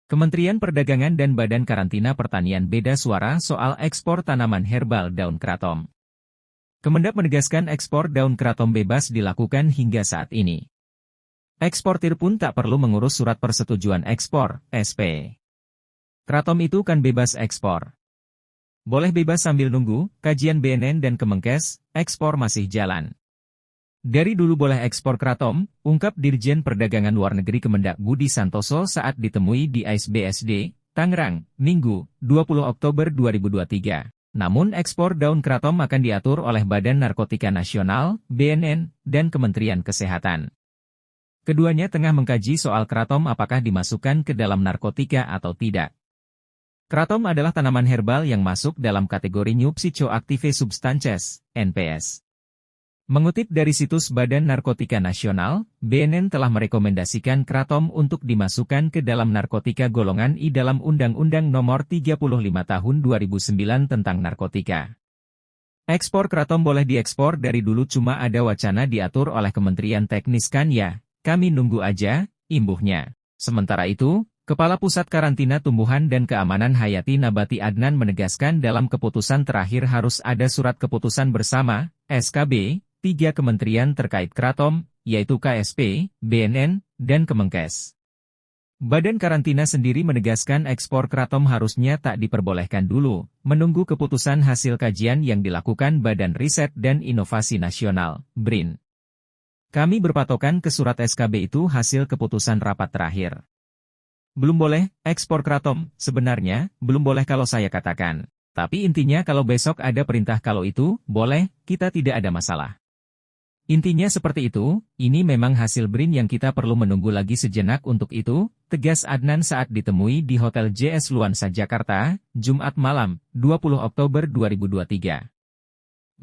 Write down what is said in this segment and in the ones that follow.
Kementerian Perdagangan dan Badan Karantina Pertanian beda suara soal ekspor tanaman herbal daun kratom. Kemendak menegaskan ekspor daun kratom bebas dilakukan hingga saat ini. Eksportir pun tak perlu mengurus surat persetujuan ekspor, SP. Kratom itu kan bebas ekspor. Boleh bebas sambil nunggu, kajian BNN dan Kemenkes, ekspor masih jalan. Dari dulu boleh ekspor kratom, ungkap Dirjen Perdagangan Luar Negeri Kemendak Budi Santoso saat ditemui di AISBSD, Tangerang, Minggu, 20 Oktober 2023. Namun ekspor daun kratom akan diatur oleh Badan Narkotika Nasional, BNN, dan Kementerian Kesehatan. Keduanya tengah mengkaji soal kratom apakah dimasukkan ke dalam narkotika atau tidak. Kratom adalah tanaman herbal yang masuk dalam kategori New Psychoactive Substances, NPS. Mengutip dari situs Badan Narkotika Nasional, BNN telah merekomendasikan kratom untuk dimasukkan ke dalam narkotika golongan I dalam Undang-Undang Nomor 35 Tahun 2009 tentang narkotika. Ekspor kratom boleh diekspor dari dulu, cuma ada wacana diatur oleh Kementerian Teknis kan ya, kami nunggu aja, imbuhnya. Sementara itu, Kepala Pusat Karantina Tumbuhan dan Keamanan Hayati Nabati Adnan menegaskan dalam keputusan terakhir harus ada surat keputusan bersama, SKB, 3 kementerian terkait kratom, yaitu KSP, BNN, dan Kemenkes. Badan Karantina sendiri menegaskan ekspor kratom harusnya tak diperbolehkan dulu, menunggu keputusan hasil kajian yang dilakukan Badan Riset dan Inovasi Nasional, BRIN. Kami berpatokan ke surat SKB itu hasil keputusan rapat terakhir. Belum boleh, ekspor kratom, sebenarnya, belum boleh kalau saya katakan. Tapi intinya kalau besok ada perintah kalau itu, boleh, kita tidak ada masalah. Intinya seperti itu, ini memang hasil BRIN yang kita perlu menunggu lagi sejenak untuk itu, tegas Adnan saat ditemui di Hotel JS Luansa Jakarta, Jumat malam, 20 Oktober 2023.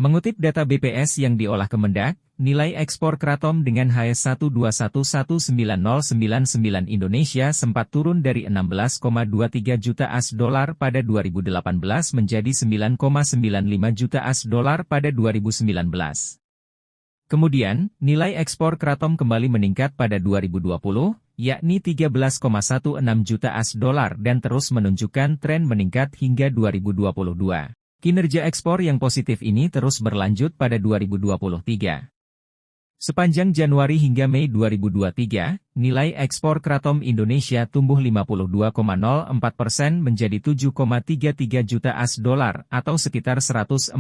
Mengutip data BPS yang diolah Kemendak, nilai ekspor kratom dengan HS1211999 Indonesia sempat turun dari 16,23 juta US$ pada 2018 menjadi 9,95 juta US$ pada 2019. Kemudian, nilai ekspor kratom kembali meningkat pada 2020, yakni 13,16 juta US$ dan terus menunjukkan tren meningkat hingga 2022. Kinerja ekspor yang positif ini terus berlanjut pada 2023. Sepanjang Januari hingga Mei 2023, nilai ekspor kratom Indonesia tumbuh 52,04% menjadi 7,33 juta US$ atau sekitar 114,4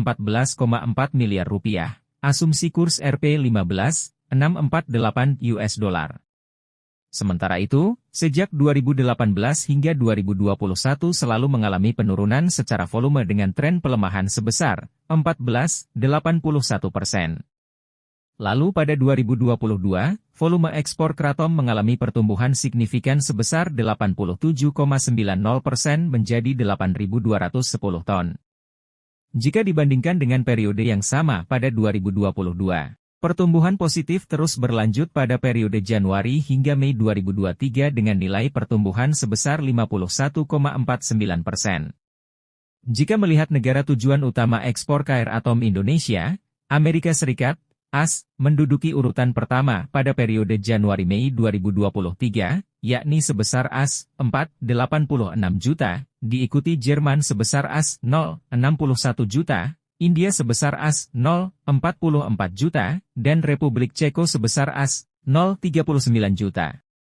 miliar rupiah. Asumsi kurs Rp15, 648 US$. Sementara itu, sejak 2018 hingga 2021 selalu mengalami penurunan secara volume dengan tren pelemahan sebesar 14,81%. Lalu pada 2022, volume ekspor kratom mengalami pertumbuhan signifikan sebesar 87,90% menjadi 8.210 ton. Jika dibandingkan dengan periode yang sama pada 2022, pertumbuhan positif terus berlanjut pada periode Januari hingga Mei 2023 dengan nilai pertumbuhan sebesar 51,49%. Jika melihat negara tujuan utama ekspor KR Atom Indonesia, Amerika Serikat, AS, menduduki urutan pertama pada periode Januari-Mei 2023, yakni sebesar AS 4,86 juta, diikuti Jerman sebesar AS 0,61 juta, India sebesar AS 0,44 juta, dan Republik Ceko sebesar AS 0,39 juta.